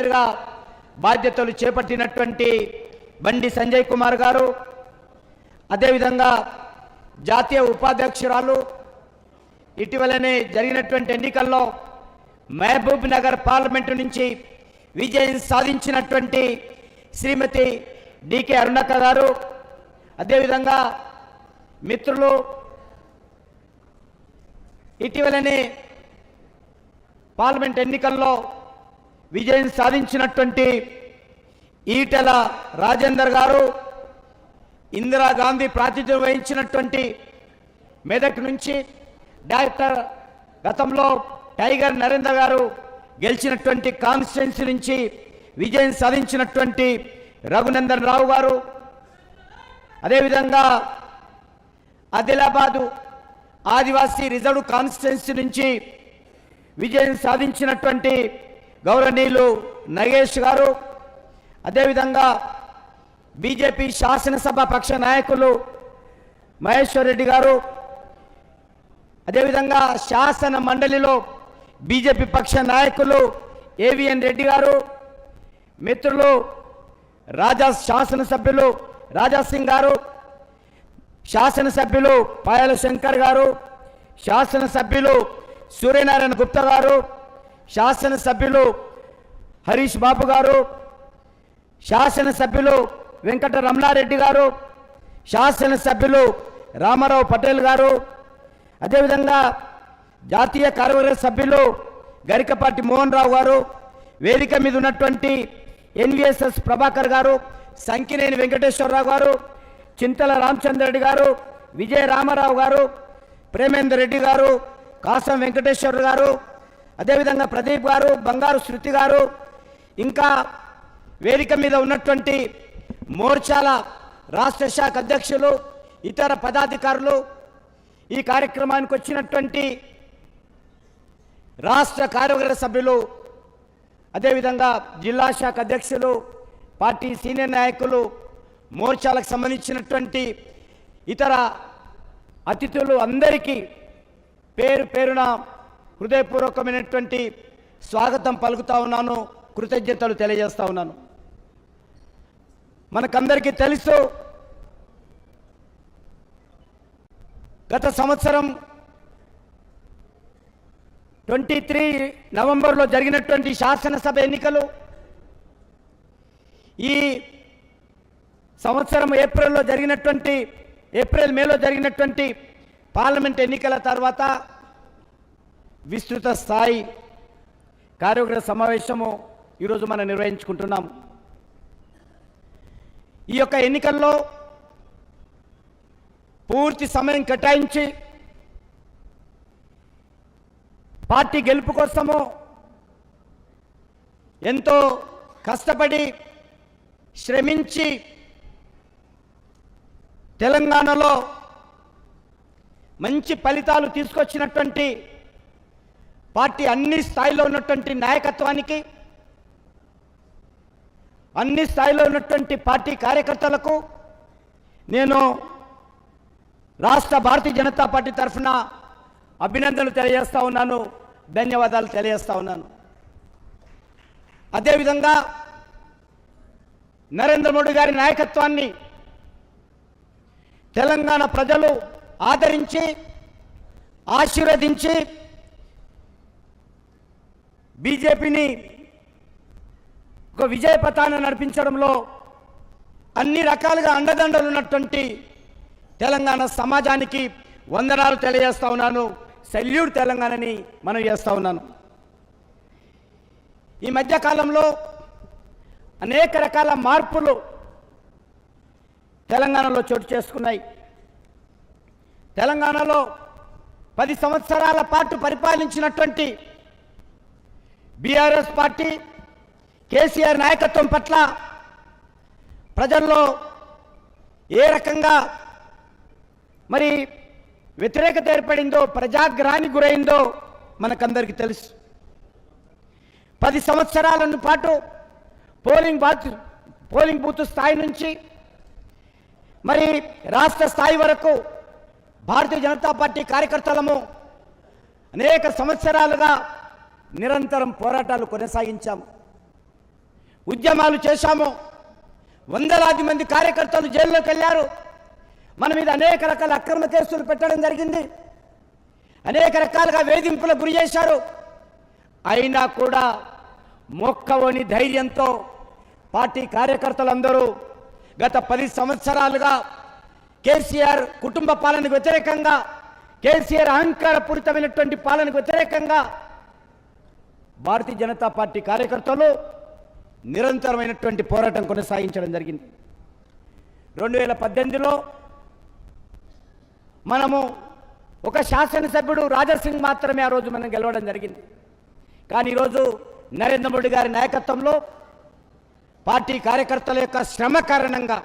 మంత్రిగా బాధ్యతలు చేపట్టినటువంటి బండి సంజయ్ కుమార్ గారు, అదేవిధంగా జాతీయ ఉపాధ్యక్షురాలు, ఇటీవలనే జరిగినటువంటి ఎన్నికల్లో మహబూబ్ నగర్ పార్లమెంటు నుంచి విజయం సాధించినటువంటి శ్రీమతి డికే అరుణక్క గారు, అదేవిధంగా మిత్రులు ఇటీవలనే పార్లమెంట్ ఎన్నికల్లో విజయం సాధించినటువంటి ఈటెల రాజేందర్ గారు, ఇందిరాగాంధీ ప్రాతినిధ్యం వహించినటువంటి మెదక్ నుంచి డాక్టర్ గతంలో టైగర్ నరేంద్ర గారు గెలిచినటువంటి కాన్స్టిట్యున్సీ నుంచి విజయం సాధించినటువంటి రఘునందన్ రావు గారు, అదేవిధంగా ఆదిలాబాదు ఆదివాసీ రిజర్వ్ కాన్స్టిట్యున్సీ నుంచి విజయం సాధించినటువంటి గౌరవనీయులు నగేష్ గారు, అదేవిధంగా బీజేపీ శాసనసభ పక్ష నాయకులు మహేశ్వర్ రెడ్డి గారు, అదేవిధంగా శాసన మండలిలో బీజేపీ పక్ష నాయకులు ఏవిఎన్ రెడ్డి గారు, మిత్రులు శాసనసభ్యులు రాజాసింగ్ గారు, శాసనసభ్యులు పాయల శంకర్ గారు, శాసనసభ్యులు సూర్యనారాయణ గుప్తా గారు, శాసనసభ్యులు హరీష్ బాబు గారు, శాసనసభ్యులు వెంకట రమణారెడ్డి గారు, శాసనసభ్యులు రామారావు పటేల్ గారు, అదేవిధంగా జాతీయ కార్యవర్గ సభ్యులు గరికపాటి మోహన్ రావు గారు, వేదిక మీద ఉన్నటువంటి ఎన్విఎస్ఎస్ ప్రభాకర్ గారు, సంకినేని వెంకటేశ్వరరావు గారు, చింతల రామచంద్ర రెడ్డి గారు, విజయ రామారావు గారు, ప్రేమేందర్ రెడ్డి గారు, కాసం వెంకటేశ్వర గారు, అదేవిధంగా ప్రదీప్ గారు, బంగారు శృతి గారు, ఇంకా వేదిక మీద ఉన్నటువంటి మోర్చాల రాష్ట్ర శాఖ అధ్యక్షులు, ఇతర పదాధికారులు, ఈ కార్యక్రమానికి వచ్చినటువంటి రాష్ట్ర కార్యవర్గ సభ్యులు, అదేవిధంగా జిల్లా శాఖ అధ్యక్షులు, పార్టీ సీనియర్ నాయకులు, మోర్చాలకు సంబంధించినటువంటి ఇతర అతిథులు అందరికీ పేరు పేరున హృదయపూర్వకమైనటువంటి స్వాగతం పలుకుతా ఉన్నాను, కృతజ్ఞతలు తెలియజేస్తా ఉన్నాను. మనకందరికీ తెలుసు, గత సంవత్సరం 23 నవంబర్లో జరిగినటువంటి శాసనసభ ఎన్నికలు, ఈ సంవత్సరం ఏప్రిల్ మేలో జరిగినటువంటి పార్లమెంట్ ఎన్నికల తర్వాత విస్తృత స్థాయి కార్యవర్గ సమావేశము ఈరోజు మనం నిర్వహించుకుంటున్నాం. ఈ యొక్క ఎన్నికల్లో పూర్తి సమయం కేటాయించి పార్టీ గెలుపు కోసము ఎంతో కష్టపడి శ్రమించి తెలంగాణలో మంచి ఫలితాలు తీసుకొచ్చినటువంటి పార్టీ అన్ని స్థాయిలో ఉన్నటువంటి నాయకత్వానికి, అన్ని స్థాయిలో ఉన్నటువంటి పార్టీ కార్యకర్తలకు నేను రాష్ట్ర భారతీయ జనతా పార్టీ తరఫున అభినందనలు తెలియజేస్తా ఉన్నాను, ధన్యవాదాలు తెలియజేస్తా ఉన్నాను. అదేవిధంగా నరేంద్ర మోడీ గారి నాయకత్వాన్ని తెలంగాణ ప్రజలు ఆదరించి ఆశీర్వదించి బీజేపీని ఒక విజయ పథాన్ని నడిపించడంలో అన్ని రకాలుగా అండదండలు ఉన్నటువంటి తెలంగాణ సమాజానికి వందనాలు తెలియజేస్తా ఉన్నాను, సెల్యూట్ తెలంగాణని మనం చేస్తా ఉన్నాను. ఈ మధ్యకాలంలో అనేక రకాల మార్పులు తెలంగాణలో చోటు చేసుకున్నాయి. తెలంగాణలో 10 సంవత్సరాల పాటు పరిపాలించినటువంటి బీఆర్ఎస్ పార్టీ కేసీఆర్ నాయకత్వం పట్ల ప్రజల్లో ఏ రకంగా మరి వ్యతిరేకత ఏర్పడిందో, ప్రజాగ్రహానికి గురైందో మనకందరికీ తెలుసు. 10 సంవత్సరాల పాటు పోలింగ్ బూత్ స్థాయి నుంచి మరి రాష్ట్ర స్థాయి వరకు భారతీయ జనతా పార్టీ కార్యకర్తలము అనేక సంవత్సరాలుగా నిరంతరం పోరాటాలు కొనసాగించాము. ఉద్యమాలు చేశాము. వందలాది మంది కార్యకర్తలు జైల్లోకి వెళ్ళారు. మన మీద అనేక రకాల అక్రమ కేసులు పెట్టడం జరిగింది. అనేక రకాలుగా వేధింపులకు గురి చేశారు. అయినా కూడా మొక్కవని ధైర్యంతో పార్టీ కార్యకర్తలందరూ గత 10 సంవత్సరాలుగా కేసీఆర్ కుటుంబ పాలనకు వ్యతిరేకంగా, కేసీఆర్ అహంకారపూరితమైనటువంటి పాలనకు వ్యతిరేకంగా భారతీయ జనతా పార్టీ కార్యకర్తలు నిరంతరమైనటువంటి పోరాటం కొనసాగించడం జరిగింది. 2018లో మనము ఒక శాసనసభ్యుడు రాజాసింగ్ మాత్రమే ఆ రోజు మనం గెలవడం జరిగింది. కానీ ఈరోజు నరేంద్ర మోడీ గారి నాయకత్వంలో పార్టీ కార్యకర్తల యొక్క శ్రమ కారణంగా,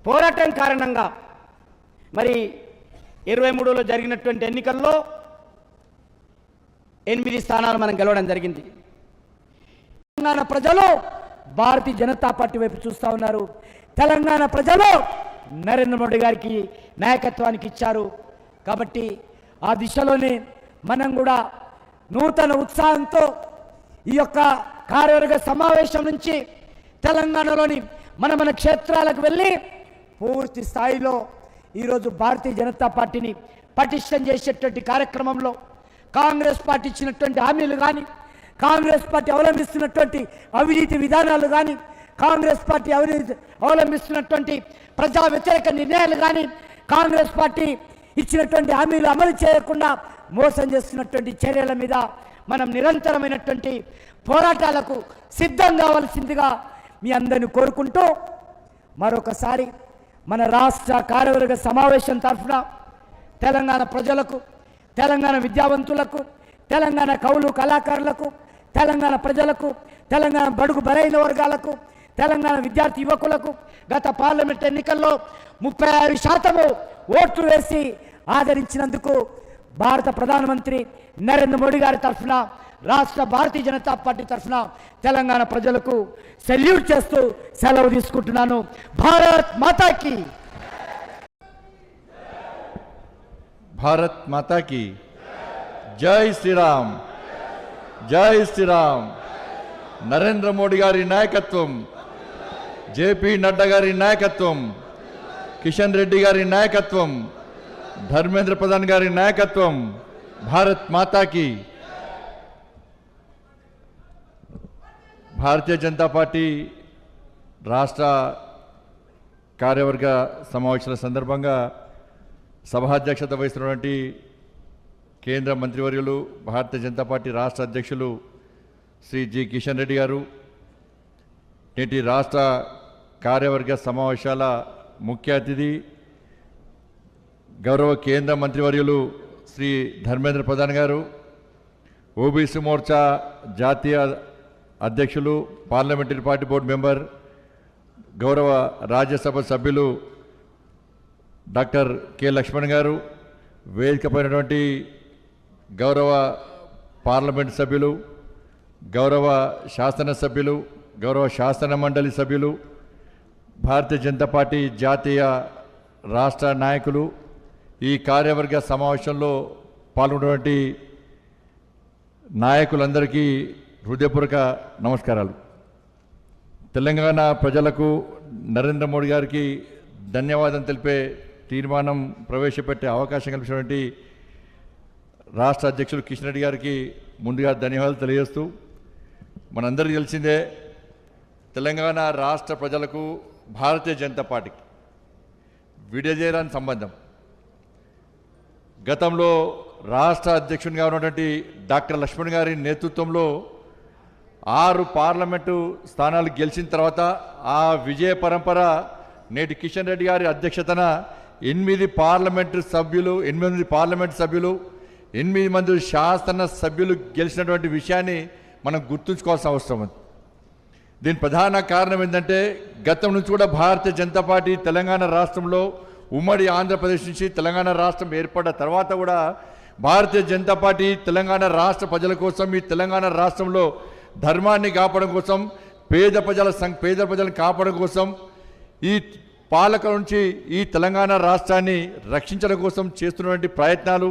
పోరాటం కారణంగా మరి 23లో జరిగినటువంటి ఎన్నికల్లో 8 స్థానాలు మనం గెలవడం జరిగింది. తెలంగాణ ప్రజలు భారతీయ జనతా పార్టీ వైపు చూస్తూ ఉన్నారు. తెలంగాణ ప్రజలు నరేంద్ర మోడీ గారికి నాయకత్వానికి ఇచ్చారు. కాబట్టి ఆ దిశలోనే మనం కూడా నూతన ఉత్సాహంతో ఈ యొక్క కార్యవర్గ సమావేశం నుంచి తెలంగాణలోని మన క్షేత్రాలకు వెళ్ళి పూర్తి స్థాయిలో ఈరోజు భారతీయ జనతా పార్టీని పటిష్టం చేసేటువంటి కార్యక్రమంలో కాంగ్రెస్ పార్టీ ఇచ్చినటువంటి హామీలు కానీ, కాంగ్రెస్ పార్టీ అవలంబిస్తున్నటువంటి అవినీతి విధానాలు కానీ, కాంగ్రెస్ పార్టీ అవలంబిస్తున్నటువంటి ప్రజా వ్యతిరేక నిర్ణయాలు కానీ, కాంగ్రెస్ పార్టీ ఇచ్చినటువంటి హామీలు అమలు చేయకుండా మోసం చేస్తున్నటువంటి చర్యల మీద మనం నిరంతరమైనటువంటి పోరాటాలకు సిద్ధం కావాల్సిందిగా మీ అందరిని కోరుకుంటూ మరొకసారి మన రాష్ట్ర కార్యవర్గ సమావేశం తరఫున తెలంగాణ ప్రజలకు, తెలంగాణ విద్యావంతులకు, తెలంగాణ కవులు కళాకారులకు, తెలంగాణ ప్రజలకు, తెలంగాణ బడుగు బలైన వర్గాలకు, తెలంగాణ విద్యార్థి యువకులకు గత పార్లమెంట్ ఎన్నికల్లో 36% ఓట్లు వేసి ఆదరించినందుకు భారత ప్రధానమంత్రి నరేంద్ర మోడీ గారి తరఫున, రాష్ట్ర భారతీయ జనతా పార్టీ తరఫున తెలంగాణ ప్రజలకు సెల్యూట్ చేస్తూ సెలవు తీసుకుంటున్నాను. భారత్ మాతాకి, భారత్ మాతాకి జై శ్రీరామ్, జై శ్రీరామ్. నరేంద్ర మోడీ గారి నాయకత్వం, జేపీ నడ్డా గారి నాయకత్వం, కిషన్ రెడ్డి గారి నాయకత్వం, ధర్మేంద్ర ప్రధాన్ గారి నాయకత్వం. భారత్ మాతాకి. భారతీయ జనతా పార్టీ రాష్ట్ర కార్యవర్గ సమావేశాల సందర్భంగా సభాధ్యక్షత వహిస్తున్నటువంటి కేంద్ర మంత్రివర్యులు, భారతీయ జనతా పార్టీ రాష్ట్ర అధ్యక్షులు శ్రీ జి కిషన్ రెడ్డి గారు, నేటి రాష్ట్ర కార్యవర్గ సమావేశాల ముఖ్య అతిథి గౌరవ కేంద్ర మంత్రివర్యులు శ్రీ ధర్మేంద్ర ప్రధాన్ గారు, ఓబీసీ మోర్చా జాతీయ అధ్యక్షులు, పార్లమెంటరీ పార్టీ బోర్డు మెంబర్, గౌరవ రాజ్యసభ సభ్యులు డాక్టర్ కె లక్ష్మణ్ గారు, వేదికపైనటువంటి గౌరవ పార్లమెంట్ సభ్యులు, గౌరవ శాసనసభ్యులు, గౌరవ శాసన మండలి సభ్యులు, భారతీయ జనతా పార్టీ జాతీయ రాష్ట్ర నాయకులు, ఈ కార్యవర్గ సమావేశంలో పాల్గొన్నటువంటి నాయకులందరికీ హృదయపూర్వక నమస్కారాలు. తెలంగాణ ప్రజలకు నరేంద్ర మోడీ గారికి ధన్యవాదం తెలిపే తీర్మానం ప్రవేశపెట్టే అవకాశం కల్పించినటువంటి రాష్ట్ర అధ్యక్షులు కిషన్ రెడ్డి గారికి ముందుగా ధన్యవాదాలు తెలియజేస్తూ, మనందరికీ తెలిసిందే తెలంగాణ రాష్ట్ర ప్రజలకు భారతీయ జనతా పార్టీకి విడదీయరాని సంబంధం. గతంలో రాష్ట్ర అధ్యక్షునిగా ఉన్నటువంటి డాక్టర్ లక్ష్మణ్ గారి నేతృత్వంలో 6 పార్లమెంటు స్థానాలు గెలిచిన తర్వాత ఆ విజయ పరంపర నేటి కిషన్ రెడ్డి గారి అధ్యక్షతన 8 పార్లమెంటు సభ్యులు, 8 పార్లమెంటు సభ్యులు, 8 మంది శాసన సభ్యులు గెలిచినటువంటి విషయాన్ని మనం గుర్తుంచుకోవాల్సిన అవసరం ఉంది. దీని ప్రధాన కారణం ఏంటంటే గతం నుంచి కూడా భారతీయ జనతా పార్టీ తెలంగాణ రాష్ట్రంలో, ఉమ్మడి ఆంధ్రప్రదేశ్ నుంచి తెలంగాణ రాష్ట్రం ఏర్పడ్డ తర్వాత కూడా భారతీయ జనతా పార్టీ తెలంగాణ రాష్ట్ర ప్రజల కోసం, ఈ తెలంగాణ రాష్ట్రంలో ధర్మాన్ని కాపాడడం కోసం, పేద ప్రజలను కాపాడడం కోసం, ఈ పాలక నుంచి ఈ తెలంగాణ రాష్ట్రాన్ని రక్షించడం కోసం చేస్తున్నటువంటి ప్రయత్నాలు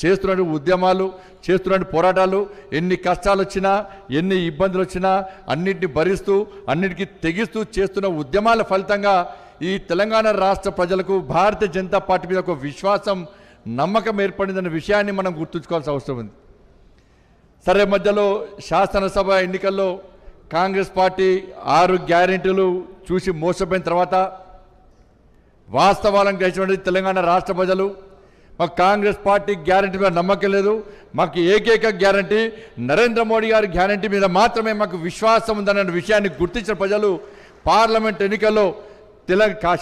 చేస్తున్న ఉద్యమాలు, చేస్తున్న పోరాటాలు, ఎన్ని కష్టాలు వచ్చినా, ఎన్ని ఇబ్బందులు వచ్చినా అన్నిటిని భరిస్తూ, అన్నిటికీ తెగిస్తూ చేస్తున్న ఉద్యమాల ఫలితంగా ఈ తెలంగాణ రాష్ట్ర ప్రజలకు భారతీయ జనతా పార్టీ మీద ఒక విశ్వాసం, నమ్మకం ఏర్పడిందన్న విషయాన్ని మనం గుర్తుంచుకోవాల్సిన అవసరం ఉంది. సరే, మధ్యలో శాసనసభ ఎన్నికల్లో కాంగ్రెస్ పార్టీ 6 గ్యారెంటీలు చూసి మోసపోయిన తర్వాత వాస్తవాలను గ్రహించినటువంటి తెలంగాణ రాష్ట్ర ప్రజలు మాకు కాంగ్రెస్ పార్టీ గ్యారెంటీ మీద నమ్మకం లేదు, మాకు ఏకైక గ్యారెంటీ నరేంద్ర మోడీ గారి గ్యారెంటీ మీద మాత్రమే మాకు విశ్వాసం ఉందన్న విషయాన్ని గుర్తించిన ప్రజలు పార్లమెంట్ ఎన్నికల్లో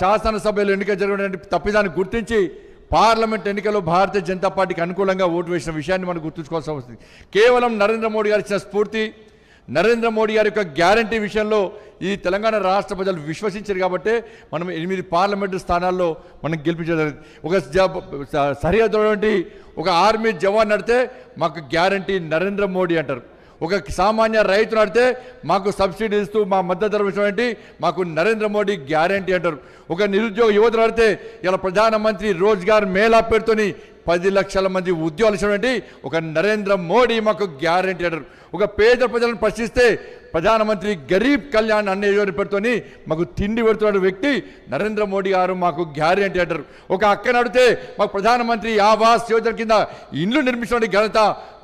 శాసనసభలో ఎన్నిక జరిగినటువంటి తప్పిదాన్ని గుర్తించి పార్లమెంట్ ఎన్నికల్లో భారతీయ జనతా పార్టీకి అనుకూలంగా ఓటు వేసిన విషయాన్ని మనం గుర్తుంచుకోవాల్సిన అవసరం ఉంది. కేవలం నరేంద్ర మోడీ గారు ఇచ్చిన స్ఫూర్తి, నరేంద్ర మోడీ గారి యొక్క గ్యారంటీ విషయంలో ఈ తెలంగాణ రాష్ట్ర ప్రజలు విశ్వసించారు కాబట్టి మనం 8 పార్లమెంటు స్థానాల్లో మనం గెలిపించగలిగింది. ఒక సరిహద్దు ఒక ఆర్మీ జవాన్ నడితే మాకు గ్యారంటీ నరేంద్ర మోడీ అంటారు. ఒక సామాన్య రైతు నడితే మాకు సబ్సిడీ ఇస్తూ మా మద్దతు ధర ఇచ్చినటువంటి మాకు నరేంద్ర మోడీ గ్యారంటీ అంటారు. ఒక నిరుద్యోగ యువత నడితే ఇలా ప్రధానమంత్రి రోజ్గార్ మేళా పేరుతోని 10 లక్షల మంది ఉద్యోగాలు ఇచ్చినటువంటి ఒక నరేంద్ర మోడీ మాకు గ్యారంటీ అంటారు. ఒక పేద ప్రజలను ప్రశ్నిస్తే ప్రధానమంత్రి గరీబ్ కళ్యాణ్ అన్న యోజన పేరుతోని మాకు తిండి పెడుతున్న వ్యక్తి నరేంద్ర మోడీ గారు మాకు గ్యారంటీ అంటారు. ఒక అక్క నడితే మాకు ప్రధానమంత్రి ఆవాస్ యోజన కింద ఇండ్లు నిర్మించిన ఘనత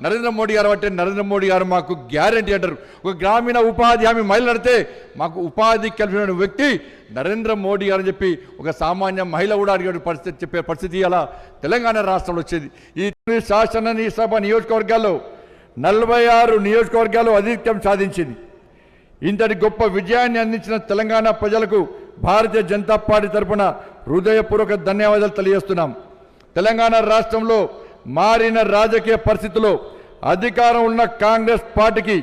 నరేంద్ర మోడీ గారు అంటే నరేంద్ర మోడీ గారు మాకు గ్యారంటీ అంటారు. ఒక గ్రామీణ ఉపాధి హామీ మహిళ నడితే మాకు ఉపాధి కల్పించిన వ్యక్తి నరేంద్ర మోడీ గారు అని చెప్పి ఒక సామాన్య మహిళ కూడా అడిగే పరిస్థితి చెప్పే పరిస్థితి అలా తెలంగాణ రాష్ట్రంలో వచ్చేది. ఈ శాసనసభ నియోజకవర్గాల్లో 46 నియోజకవర్గాలు ఆధిక్యం సాధించింది. ఇంతటి గొప్ప విజయాన్ని అందించిన తెలంగాణ ప్రజలకు భారతీయ జనతా పార్టీ తరఫున హృదయపూర్వక ధన్యవాదాలు తెలియజేస్తున్నాం. తెలంగాణ రాష్ట్రంలో మారిన రాజకీయ పరిస్థితుల్లో అధికారం ఉన్న కాంగ్రెస్ పార్టీకి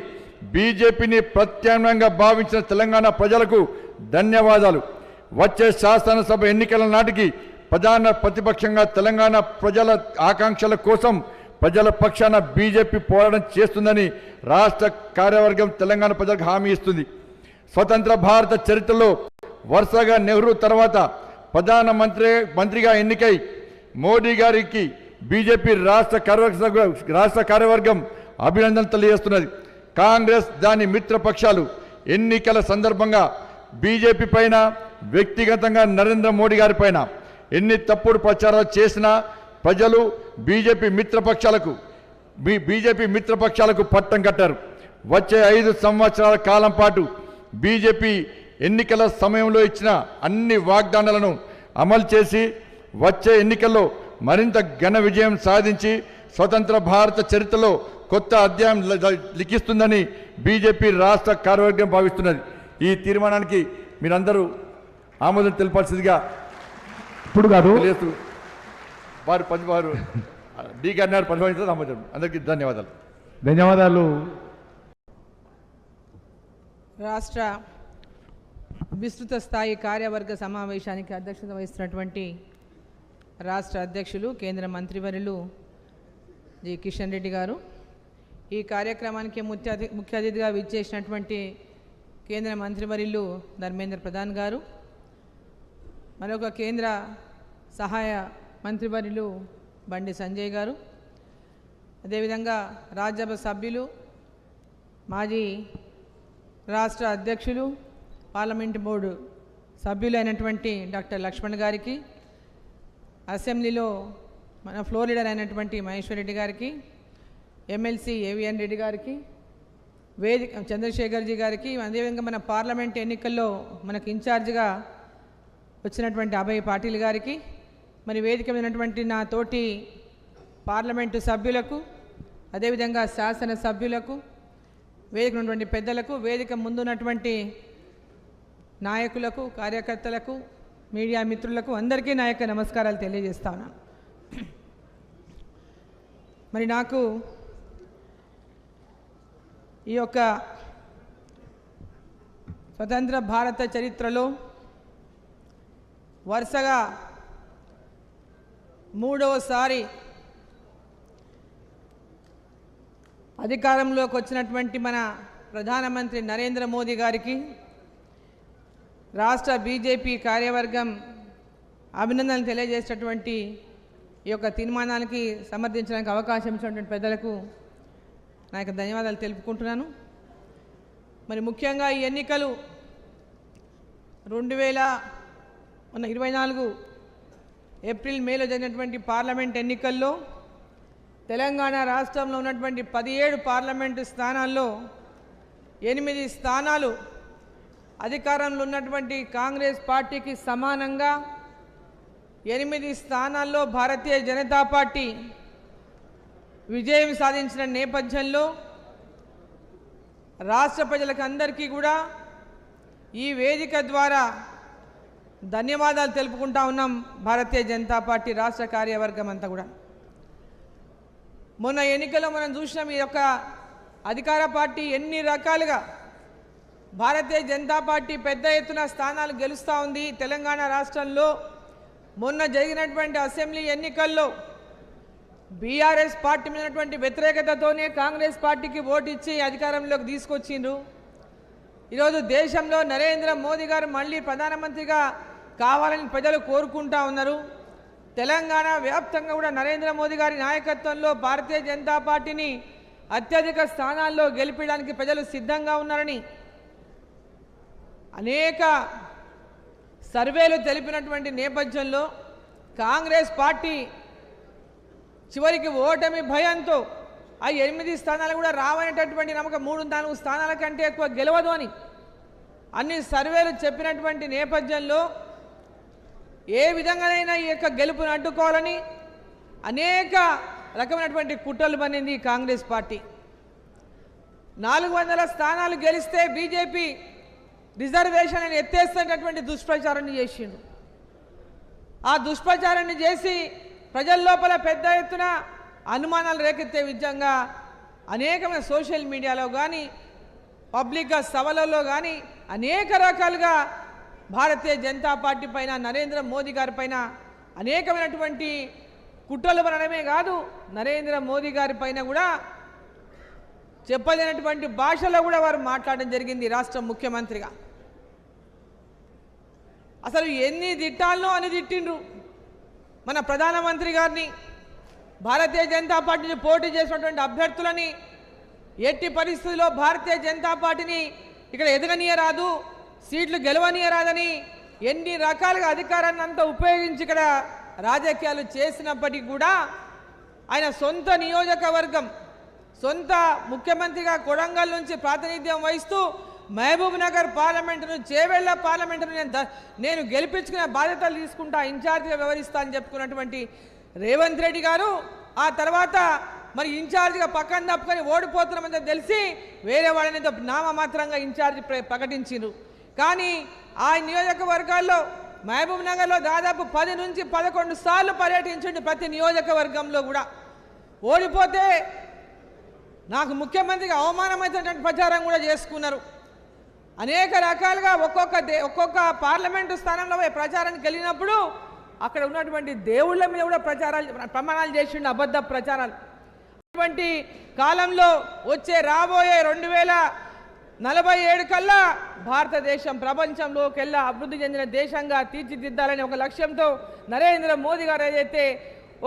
బీజేపీని ప్రత్యామ్నాయంగా భావించిన తెలంగాణ ప్రజలకు ధన్యవాదాలు. వచ్చే శాసనసభ ఎన్నికల నాటికి ప్రధాన ప్రతిపక్షంగా తెలంగాణ ప్రజల ఆకాంక్షల కోసం ప్రజల పక్షాన బీజేపీ పోరాటం చేస్తుందని రాష్ట్ర కార్యవర్గం తెలంగాణ ప్రజలకు హామీ ఇస్తుంది. భారత చరిత్రలో వరుసగా నెహ్రూ తర్వాత మంత్రిగా ఎన్నికై మోడీ గారికి బీజేపీ రాష్ట్ర కార్యవర్గం అభినందనలు తెలియజేస్తున్నది. కాంగ్రెస్ దాని మిత్రపక్షాలు ఎన్నికల సందర్భంగా బీజేపీ పైన, వ్యక్తిగతంగా నరేంద్ర మోడీ గారి పైన ఎన్ని తప్పుడు ప్రచారాలు చేసినా ప్రజలు బీజేపీ మిత్రపక్షాలకు పట్టం కట్టారు. వచ్చే 5 సంవత్సరాల కాలం పాటు బీజేపీ ఎన్నికల సమయంలో ఇచ్చిన అన్ని వాగ్దానాలను అమలు చేసి వచ్చే ఎన్నికల్లో మరింత ఘన విజయం సాధించి స్వతంత్ర భారత చరిత్రలో కొత్త అధ్యాయం లిఖిస్తుందని బీజేపీ రాష్ట్ర కార్యవర్గం భావిస్తున్నది. ఈ తీర్మానానికి మీరందరూ ఆమోదం తెలపాల్సిందిగా ఇప్పుడు గారు వారు డి గారు పరిపాలించడం ఆమోదం. అందరికీ ధన్యవాదాలు. ధన్యవాదాలు. రాష్ట్ర విస్తృత స్థాయి కార్యవర్గ సమావేశానికి అధ్యక్షత వహిస్తున్నటువంటి రాష్ట్ర అధ్యక్షులు కేంద్ర మంత్రివర్యులు జి కిషన్ రెడ్డి గారు, ఈ కార్యక్రమానికి ముఖ్య అతిథిగా విచ్చేసినటువంటి కేంద్ర మంత్రివర్యులు ధర్మేంద్ర ప్రధాన్ గారు, మరొక కేంద్ర సహాయ మంత్రివర్యులు బండి సంజయ్ గారు, అదేవిధంగా రాజ్యసభ సభ్యులు, మాజీ రాష్ట్ర అధ్యక్షులు, పార్లమెంటు బోర్డు సభ్యులైనటువంటి డాక్టర్ లక్ష్మణ్ గారికి, అసెంబ్లీలో మన ఫ్లోర్ లీడర్ అయినటువంటి మహేశ్వర్ రెడ్డి గారికి, ఎమ్మెల్సీ ఏవిఎన్ రెడ్డి గారికి, చంద్రశేఖర్జీ గారికి, అదేవిధంగా మన పార్లమెంట్ ఎన్నికల్లో మనకు ఇన్ఛార్జిగా వచ్చినటువంటి అభయ్ పాటిల్ గారికి, మరి వేదిక ఉన్నటువంటి నా తోటి పార్లమెంటు సభ్యులకు, అదేవిధంగా శాసన సభ్యులకు, వేదిక ఉన్నటువంటి పెద్దలకు, వేదిక ముందున్నటువంటి నాయకులకు, కార్యకర్తలకు, మీడియా మిత్రులకు అందరికీ నా యొక్క నమస్కారాలు తెలియజేస్తా ఉన్నాను. మరి నాకు ఈ యొక్క స్వతంత్ర భారత చరిత్రలో వరుసగా 3వసారి అధికారంలోకి వచ్చినటువంటి మన ప్రధానమంత్రి నరేంద్ర మోదీ గారికి రాష్ట్ర బీజేపీ కార్యవర్గం అభినందనలు తెలియజేసేటటువంటి ఈ యొక్క తీర్మానానికి సమర్థించడానికి అవకాశం ఇచ్చినటువంటి పెద్దలకు నా యొక్క ధన్యవాదాలు తెలుపుకుంటున్నాను. మరి ముఖ్యంగా ఈ ఎన్నికలు 2024 ఏప్రిల్ మేలో జరిగినటువంటి పార్లమెంట్ ఎన్నికల్లో తెలంగాణ రాష్ట్రంలో ఉన్నటువంటి 17 పార్లమెంటు స్థానాల్లో 8 స్థానాలు అధికారంలో ఉన్నటువంటి కాంగ్రెస్ పార్టీకి సమానంగా 8 స్థానాల్లో భారతీయ జనతా పార్టీ విజయం సాధించిన నేపథ్యంలో రాష్ట్ర ప్రజలకు అందరికీ కూడా ఈ వేదిక ద్వారా ధన్యవాదాలు తెలుపుకుంటా ఉన్నాం. భారతీయ జనతా పార్టీ రాష్ట్ర కార్యవర్గం అంతా కూడా మొన్న ఎన్నికల్లో మనం చూసినాం. ఈ యొక్క అధికార పార్టీ ఎన్ని రకాలుగా భారతీయ జనతా పార్టీ పెద్ద ఎత్తున స్థానాలు గెలుస్తూ ఉంది. తెలంగాణ రాష్ట్రంలో మొన్న జరిగినటువంటి అసెంబ్లీ ఎన్నికల్లో బీఆర్ఎస్ పార్టీ మీద ఉన్నటువంటి వ్యతిరేకతతోనే కాంగ్రెస్ పార్టీకి ఓటు ఇచ్చి అధికారంలోకి తీసుకొచ్చిండ్రు. ఈరోజు దేశంలో నరేంద్ర మోదీ గారు మళ్ళీ ప్రధానమంత్రిగా కావాలని ప్రజలు కోరుకుంటా ఉన్నారు. తెలంగాణ వ్యాప్తంగా కూడా నరేంద్ర మోదీ గారి నాయకత్వంలో భారతీయ జనతా పార్టీని అత్యధిక స్థానాల్లో గెలిపించడానికి ప్రజలు సిద్ధంగా ఉన్నారని అనేక సర్వేలు తెలిపినటువంటి నేపథ్యంలో కాంగ్రెస్ పార్టీ చివరికి ఓటమి భయంతో ఆ 8 స్థానాలు కూడా రావనేటటువంటి నమ్మకం 3-4 స్థానాల కంటే ఎక్కువ గెలవదు అని అన్ని సర్వేలు చెప్పినటువంటి నేపథ్యంలో ఏ విధంగానైనా ఈ యొక్క గెలుపును అడ్డుకోవాలని అనేక రకమైనటువంటి కుట్రలు పన్నింది కాంగ్రెస్ పార్టీ. 400 స్థానాలు గెలిస్తే బీజేపీ రిజర్వేషన్ అని ఎత్తేస్తున్నటువంటి దుష్ప్రచారాన్ని చేసిండు. ఆ దుష్ప్రచారాన్ని చేసి ప్రజల లోపల పెద్ద ఎత్తున అనుమానాలు రేకెత్తే విధంగా అనేకమైన సోషల్ మీడియాలో కానీ పబ్లిక్గా సభలలో కానీ అనేక రకాలుగా భారతీయ జనతా పార్టీ పైన నరేంద్ర మోదీ గారి పైన అనేకమైనటువంటి కుట్రలు పడడమే కాదు, నరేంద్ర మోదీ గారి పైన కూడా చెప్పలేనటువంటి భాషలో కూడా వారు మాట్లాడడం జరిగింది. రాష్ట్ర ముఖ్యమంత్రిగా అసలు ఎన్ని తిట్టాలనో అని తిట్టిండ్రు. మన ప్రధానమంత్రి గారిని, భారతీయ జనతా పార్టీని పోటీ చేసినటువంటి అభ్యర్థులని ఎట్టి పరిస్థితుల్లో భారతీయ జనతా పార్టీని ఇక్కడ ఎదగనీయరాదు, సీట్లు గెలవనీయరాదని ఎన్ని రకాలుగా అధికారాన్ని అంతా ఉపయోగించి ఇక్కడ రాజకీయాలు చేసినప్పటికీ కూడా ఆయన సొంత నియోజకవర్గం, సొంత ముఖ్యమంత్రిగా కొడంగల్ నుంచి ప్రాతినిధ్యం వహిస్తూ మహబూబ్ నగర్ పార్లమెంటును, చేవెళ్ల పార్లమెంటును నేను గెలిపించుకునే బాధ్యతలు తీసుకుంటా, ఇన్ఛార్జిగా వ్యవహరిస్తా అని చెప్పుకున్నటువంటి రేవంత్ రెడ్డి గారు ఆ తర్వాత మరి ఇన్ఛార్జిగా పక్కన తప్పుకొని ఓడిపోతున్నామని తెలిసి వేరే వాళ్ళని నామమాత్రంగా ఇన్ఛార్జి ప్రకటించారు. కానీ ఆ నియోజకవర్గాల్లో మహబూబ్ నగర్లో దాదాపు 10 నుంచి 11 సార్లు పర్యటించండి. ప్రతి నియోజకవర్గంలో కూడా ఓడిపోతే నాకు ముఖ్యమంత్రిగా అవమానమైనటువంటి ప్రచారం కూడా చేసుకున్నారు. అనేక రకాలుగా ఒక్కొక్క పార్లమెంటు స్థానంలో ప్రచారానికి వెళ్ళినప్పుడు అక్కడ ఉన్నటువంటి దేవుళ్ళ మీద కూడా ప్రమాణాలు చేసిండు, అబద్ధ ప్రచారాలు. అటువంటి కాలంలో రాబోయే 2047 కల్లా భారతదేశం ప్రపంచంలోకెల్లా అభివృద్ధి చెందిన దేశంగా తీర్చిదిద్దాలని ఒక లక్ష్యంతో నరేంద్ర మోదీ గారు ఏదైతే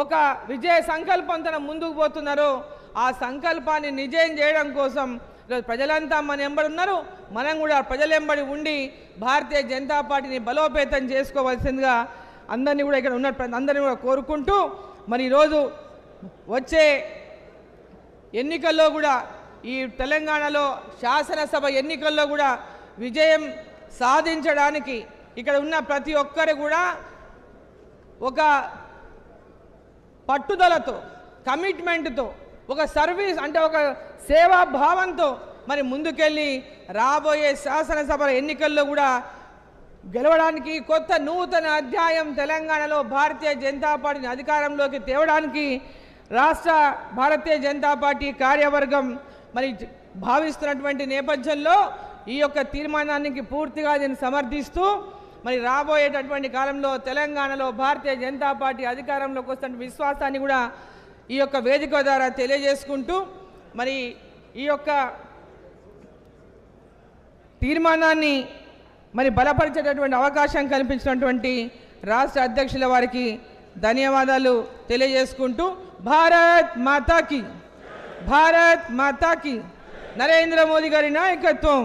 ఒక విజయ సంకల్పంతో ముందుకు పోతున్నారో ఆ సంకల్పాన్ని నిజం చేయడం కోసం ప్రజలంతా మన ఎంబడి ఉన్నారు. మనం కూడా ప్రజలెంబడి ఉండి భారతీయ జనతా పార్టీని బలోపేతం చేసుకోవాల్సిందిగా అందరినీ కూడా ఇక్కడ ఉన్న అందరినీ కూడా కోరుకుంటూ మరి ఈరోజు వచ్చే ఎన్నికల్లో కూడా ఈ తెలంగాణలో శాసనసభ ఎన్నికల్లో కూడా విజయం సాధించడానికి ఇక్కడ ఉన్న ప్రతి ఒక్కరు కూడా ఒక పట్టుదలతో, కమిట్మెంట్తో, ఒక సర్వీస్ అంటే ఒక సేవా భావంతో మరి ముందుకెళ్ళి రాబోయే శాసనసభ ఎన్నికల్లో కూడా గెలవడానికి కొత్త నూతన అధ్యాయం తెలంగాణలో భారతీయ జనతా పార్టీని అధికారంలోకి తేవడానికి రాష్ట్ర భారతీయ జనతా పార్టీ కార్యవర్గం మరి భావిస్తున్నటువంటి నేపథ్యంలో ఈ యొక్క తీర్మానానికి పూర్తిగా దీన్ని సమర్థిస్తూ మరి రాబోయేటటువంటి కాలంలో తెలంగాణలో భారతీయ జనతా పార్టీ అధికారంలోకి వస్తున్న విశ్వాసాన్ని కూడా ఈ యొక్క వేదిక ద్వారా తెలియజేసుకుంటూ మరి ఈ యొక్క తీర్మానాన్ని మరి బలపరిచేటటువంటి అవకాశం కల్పించినటువంటి రాష్ట్ర అధ్యక్షుల వారికి ధన్యవాదాలు తెలియజేసుకుంటూ భారత్ మాతాకి నరేంద్ర మోదీ గారి నాయకత్వం